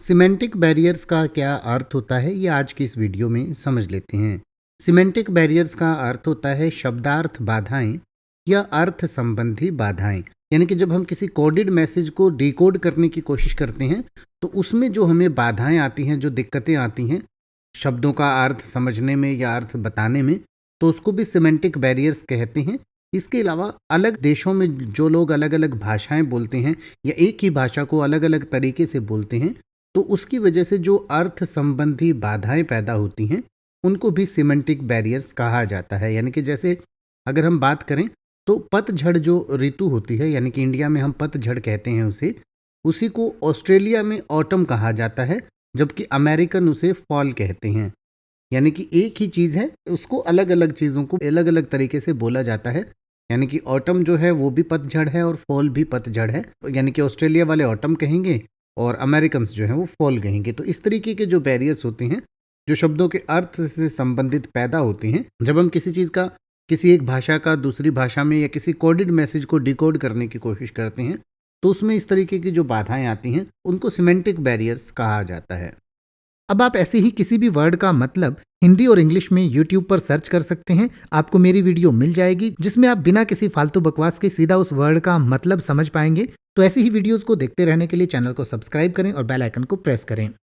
Semantic barriers का क्या अर्थ होता है, ये आज की इस वीडियो में समझ लेते हैं। सिमेंटिक बैरियर्स का अर्थ होता है शब्दार्थ बाधाएं या अर्थ संबंधी बाधाएं। यानी कि जब हम किसी कोडेड मैसेज को डिकोड करने की कोशिश करते हैं तो उसमें जो हमें बाधाएं आती हैं, जो दिक्कतें आती हैं शब्दों का अर्थ समझने में या अर्थ बताने में, तो उसको भी सिमेंटिक बैरियर्स कहते हैं। इसके अलावा अलग देशों में जो लोग अलग अलग भाषाएं बोलते हैं या एक ही भाषा को अलग अलग तरीके से बोलते हैं, तो उसकी वजह से जो अर्थ संबंधी बाधाएं पैदा होती हैं उनको भी सिमेंटिक बैरियर्स कहा जाता है। यानी कि जैसे अगर हम बात करें तो पतझड़ जो ऋतु होती है, यानी कि इंडिया में हम पतझड़ कहते हैं उसे, उसी को ऑस्ट्रेलिया में ऑटम कहा जाता है, जबकि अमेरिकन उसे फॉल कहते हैं। यानी कि एक ही चीज़ है, उसको अलग अलग चीज़ों को अलग अलग तरीके से बोला जाता है। यानी कि ऑटम जो है वो भी पतझड़ है और फॉल भी पतझड़ है। यानी कि ऑस्ट्रेलिया वाले ऑटम कहेंगे और अमेरिकन्स जो हैं वो फॉल कहेंगे। तो इस तरीके के जो बैरियर्स होते हैं, जो शब्दों के अर्थ से संबंधित पैदा होते हैं, जब हम किसी चीज़ का, किसी एक भाषा का दूसरी भाषा में या किसी कोडेड मैसेज को डिकोड करने की कोशिश करते हैं, तो उसमें इस तरीके की जो बाधाएं आती हैं उनको सिमेंटिक बैरियर्स कहा जाता है। अब आप ऐसे ही किसी भी वर्ड का मतलब हिंदी और इंग्लिश में YouTube पर सर्च कर सकते हैं। आपको मेरी वीडियो मिल जाएगी जिसमें आप बिना किसी फालतू बकवास के सीधा उस वर्ड का मतलब समझ पाएंगे। तो ऐसी ही वीडियोस को देखते रहने के लिए चैनल को सब्सक्राइब करें और बेल आइकन को प्रेस करें।